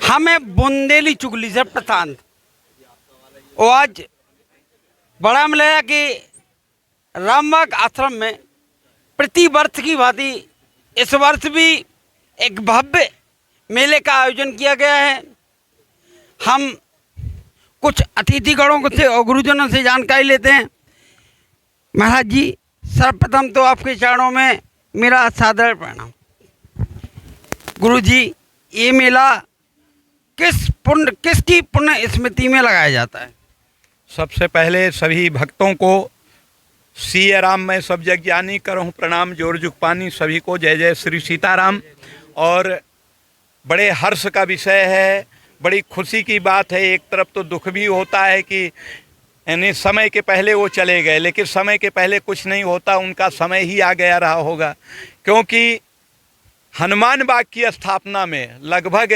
हमें बुंदेली चुगली से प्रशांत। और आज बड़ा मिला कि रामबाग आश्रम में प्रति वर्ष की भांति इस वर्ष भी एक भव्य मेले का आयोजन किया गया है। हम कुछ अतिथिगणों से और गुरुजनों से जानकारी लेते हैं। महाराज जी, सर्वप्रथम तो आपके चरणों में मेरा सादर प्रणाम। गुरु जी, ये मेला किसकी पुण्य स्मृति में लगाया जाता है? सबसे पहले सभी भक्तों को सिया राम में सब जग जानी करहूँ प्रणाम, जोर जुग पानी सभी को जय जय श्री सीताराम। और बड़े हर्ष का विषय है, बड़ी खुशी की बात है। एक तरफ तो दुख भी होता है कि यानी समय के पहले वो चले गए, लेकिन समय के पहले कुछ नहीं होता, उनका समय ही आ गया रहा होगा। क्योंकि हनुमान बाग की स्थापना में लगभग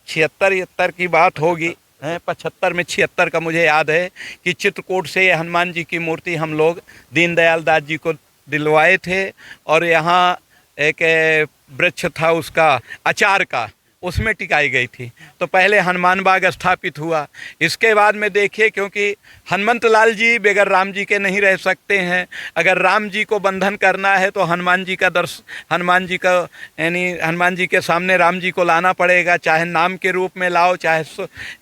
76 की बात होगी, 75 में 76 का मुझे याद है कि चित्रकूट से हनुमान जी की मूर्ति हम लोग दीनदयाल दास जी को दिलवाए थे। और यहाँ एक वृक्ष था उसका अचार का, उसमें टिकाई गई थी। तो पहले हनुमान बाग स्थापित हुआ। इसके बाद में देखिए, क्योंकि हनुमंत लाल जी बगैर राम जी के नहीं रह सकते हैं। अगर राम जी को बंधन करना है तो हनुमान जी का यानी हनुमान जी के सामने राम जी को लाना पड़ेगा, चाहे नाम के रूप में लाओ, चाहे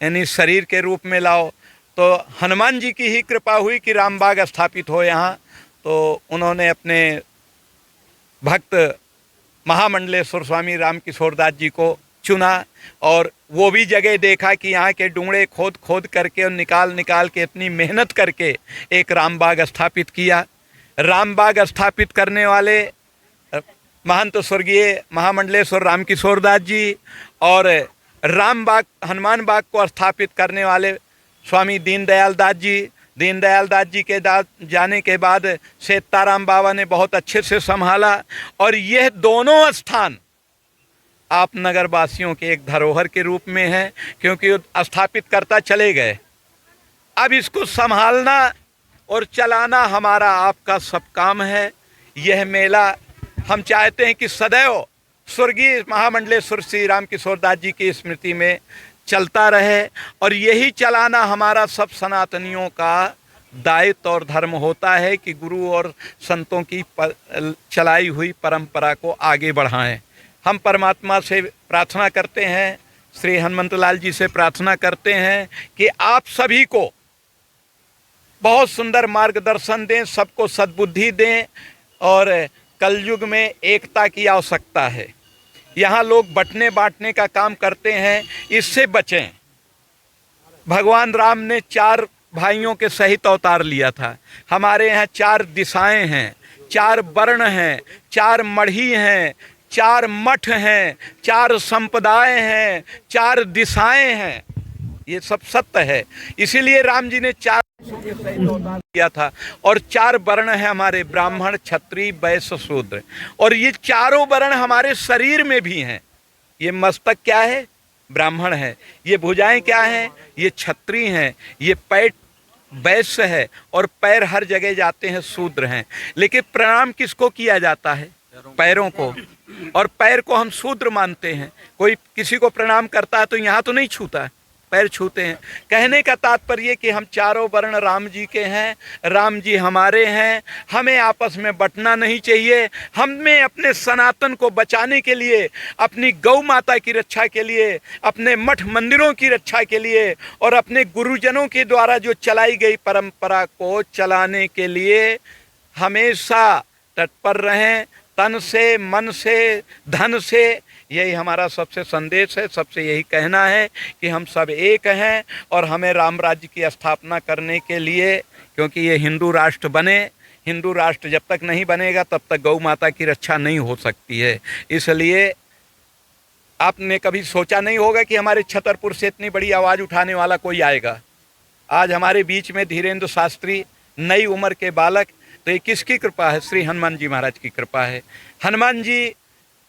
यानी शरीर के रूप में लाओ। तो हनुमान जी की ही कृपा हुई कि राम बाग स्थापित हो यहाँ। तो उन्होंने अपने भक्त महामंडलेश्वर स्वामी राम किशोर दास जी को चुना और वो भी जगह देखा कि यहाँ के डूंगड़े खोद खोद करके और निकाल के इतनी मेहनत करके एक राम बाग स्थापित किया। राम बाग स्थापित करने वाले महंत स्वर्गीय महामंडलेश्वर राम किशोर दास जी और राम बाग हनुमान बाग को स्थापित करने वाले स्वामी दीनदयाल दास जी। दीनदयाल दास जी के जाने के बाद सीताराम बाबा ने बहुत अच्छे से संभाला। और यह दोनों स्थान आप नगर वासियों के एक धरोहर के रूप में है, क्योंकि स्थापित करता चले गए। अब इसको संभालना और चलाना हमारा आपका सब काम है। यह मेला हम चाहते हैं कि सदैव स्वर्गीय महामंडलेश्वर श्री राम किशोर दास जी की स्मृति में चलता रहे। और यही चलाना हमारा सब सनातनियों का दायित्व और धर्म होता है कि गुरु और संतों की चलाई हुई परंपरा को आगे बढ़ाएं। हम परमात्मा से प्रार्थना करते हैं, श्री हनुमंत लाल जी से प्रार्थना करते हैं कि आप सभी को बहुत सुंदर मार्गदर्शन दें, सबको सद्बुद्धि दें। और कलयुग में एकता की आवश्यकता है। यहाँ लोग बंटने बांटने का काम करते हैं, इससे बचें। भगवान राम ने 4 भाइयों के सहित अवतार लिया था। हमारे यहाँ 4 दिशाएं हैं, 4 वर्ण हैं, 4 मढ़ी हैं, 4 मठ हैं, 4 संप्रदाय हैं, 4 दिशाएं हैं। ये सब सत्य है। इसीलिए राम जी ने 4 किया था। और 4 वर्ण है हमारे, ब्राह्मण क्षत्रिय वैश्य शूद्र। और ये चारों वर्ण हमारे शरीर में भी हैं। ये मस्तक क्या है? ब्राह्मण है। ये भुजाएं क्या हैं? ये क्षत्रिय हैं। ये पेट वैश्य है। और पैर हर जगह जाते हैं, शूद्र हैं। लेकिन प्रणाम किसको किया जाता है? पैरों को। और पैर को हम शूद्र मानते हैं। कोई किसी को प्रणाम करता है तो यहाँ तो नहीं छूता, पैर छूते हैं। कहने का तात्पर्य कि हम चारों वर्ण राम जी के हैं, राम जी हमारे हैं। हमें आपस में बंटना नहीं चाहिए। हमें अपने सनातन को बचाने के लिए, अपनी गौ माता की रक्षा के लिए, अपने मठ मंदिरों की रक्षा के लिए और अपने गुरुजनों के द्वारा जो चलाई गई परंपरा को चलाने के लिए हमेशा तत्पर रहें, तन से, मन से, धन से। यही हमारा सबसे संदेश है। सबसे यही कहना है कि हम सब एक हैं और हमें राम राज्य की स्थापना करने के लिए, क्योंकि ये हिंदू राष्ट्र बने, हिंदू राष्ट्र जब तक नहीं बनेगा तब तक गौ माता की रक्षा नहीं हो सकती है। इसलिए आपने कभी सोचा नहीं होगा कि हमारे छतरपुर से इतनी बड़ी आवाज़ उठाने वाला कोई आएगा। आज हमारे बीच में धीरेन्द्र शास्त्री, नई उम्र के बालक। तो ये किसकी कृपा है? श्री हनुमान जी महाराज की कृपा है। हनुमान जी,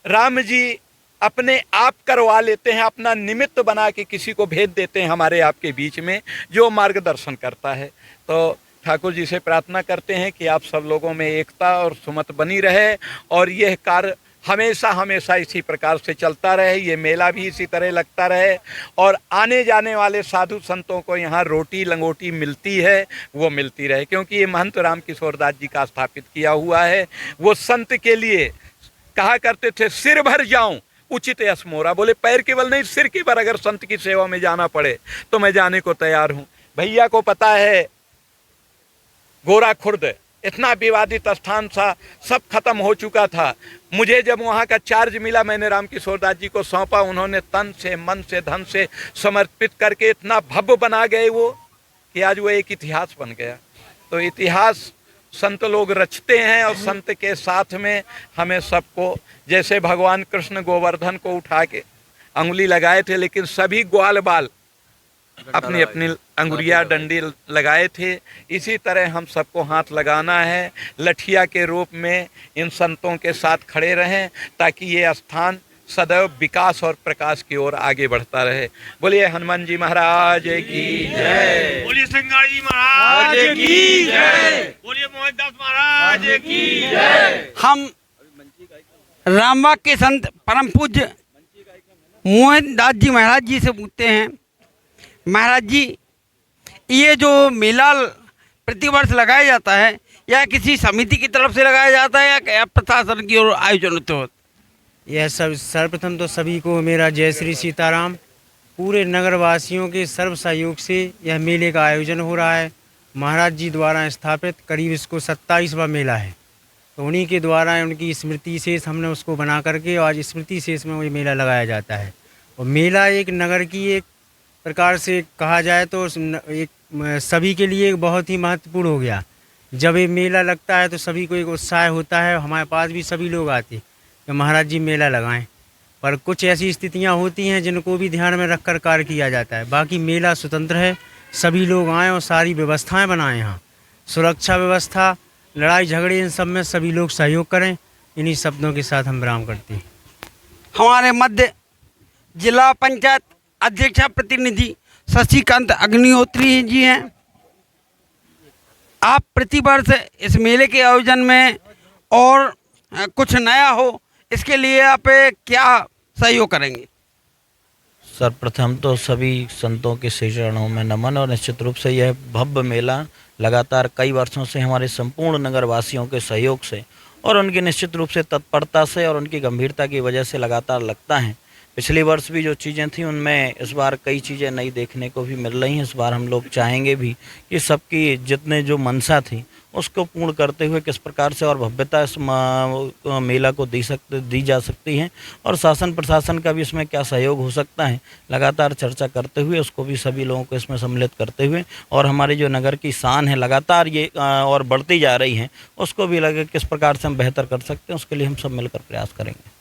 राम जी अपने आप करवा लेते हैं, अपना निमित्त बना के किसी को भेज देते हैं हमारे आपके बीच में, जो मार्गदर्शन करता है। तो ठाकुर जी से प्रार्थना करते हैं कि आप सब लोगों में एकता और सुमत बनी रहे और यह कार्य हमेशा हमेशा इसी प्रकार से चलता रहे, ये मेला भी इसी तरह लगता रहे और आने जाने वाले साधु संतों को यहाँ रोटी लंगोटी मिलती है वो मिलती रहे, क्योंकि ये महंत राम किशोर दास जी का स्थापित किया हुआ है। वो संत के लिए कहा करते थे सिर भर जाऊं उचित यश मोरा, बोले पैर केवल नहीं सिर की भर अगर संत की सेवा में जाना पड़े तो मैं जाने को तैयार हूं। भैया को पता है गोरा खुर्द इतना विवादित स्थान था, सब खत्म हो चुका था। मुझे जब वहाँ का चार्ज मिला मैंने राम किशोर दास जी को सौंपा, उन्होंने तन से मन से धन से समर्पित करके इतना भव्य बना गए वो कि आज वो एक इतिहास बन गया। तो इतिहास संत लोग रचते हैं और संत के साथ में हमें सबको, जैसे भगवान कृष्ण गोवर्धन को उठा के अंगुली लगाए थे लेकिन सभी ग्वाल बाल अपनी अपनी अंगुरिया डंडी लगाए थे, इसी तरह हम सबको हाथ लगाना है, लठिया के रूप में इन संतों के साथ खड़े रहें ताकि ये स्थान सदैव विकास और प्रकाश की ओर आगे बढ़ता रहे। बोलिए हनुमान जी महाराज की जय, बोलिए सिंगार जी महाराज की जय, बोलिए मोहनदास महाराज की जय। हम रामबाग के संत परम पूज्य मोहनदास जी महाराज जी से पूछते हैं, महाराज जी ये जो मेला प्रतिवर्ष लगाया जाता है या किसी समिति की तरफ से लगाया जाता है या प्रशासन की ओर आयोजन होते हो? यह सब सर्वप्रथम तो सभी को मेरा जय श्री सीताराम। पूरे नगरवासियों के सर्व सहयोग से यह मेले का आयोजन हो रहा है। महाराज जी द्वारा स्थापित करीब इसको 27वां मेला है, तो उन्हीं के द्वारा उनकी स्मृति शेष हमने उसको बना करके आज स्मृति शेष में वही मेला लगाया जाता है। और मेला एक नगर की एक प्रकार से कहा जाए तो एक सभी के लिए एक बहुत ही महत्वपूर्ण हो गया। जब ये मेला लगता है तो सभी को एक उत्साह होता है। हमारे पास भी सभी लोग आते कि महाराज जी मेला लगाएं, पर कुछ ऐसी स्थितियां होती हैं जिनको भी ध्यान में रखकर कार्य किया जाता है। बाकी मेला स्वतंत्र है, सभी लोग आएँ और सारी व्यवस्थाएं बनाएं। यहाँ सुरक्षा व्यवस्था, लड़ाई झगड़े, इन सब में सभी लोग सहयोग करें। इन्हीं शब्दों के साथ हम विराम करते हैं। हमारे मध्य जिला पंचायत अध्यक्षा प्रतिनिधि शशिकांत अग्निहोत्री जी हैं। आप प्रतिवर्ष इस मेले के आयोजन में और कुछ नया हो इसके लिए आप क्या सहयोग करेंगे? सर्वप्रथम तो सभी संतों के श्री चरणों में नमन। और निश्चित रूप से यह भव्य मेला लगातार कई वर्षों से हमारे संपूर्ण नगरवासियों के सहयोग से और उनकी निश्चित रूप से तत्परता से और उनकी गंभीरता की वजह से लगातार लगता है। पिछले वर्ष भी जो चीज़ें थी उनमें इस बार कई चीज़ें नई देखने को भी मिल रही हैं। इस बार हम लोग चाहेंगे भी कि सबकी जितने जो मनसा थी उसको पूर्ण करते हुए किस प्रकार से और भव्यता इस मेला को दी जा सकती है और शासन प्रशासन का भी इसमें क्या सहयोग हो सकता है, लगातार चर्चा करते हुए उसको भी सभी लोगों को इसमें सम्मिलित करते हुए और हमारी जो नगर की शान है लगातार ये और बढ़ती जा रही है उसको भी लगे किस प्रकार से हम बेहतर कर सकते हैं, उसके लिए हम सब मिलकर प्रयास करेंगे।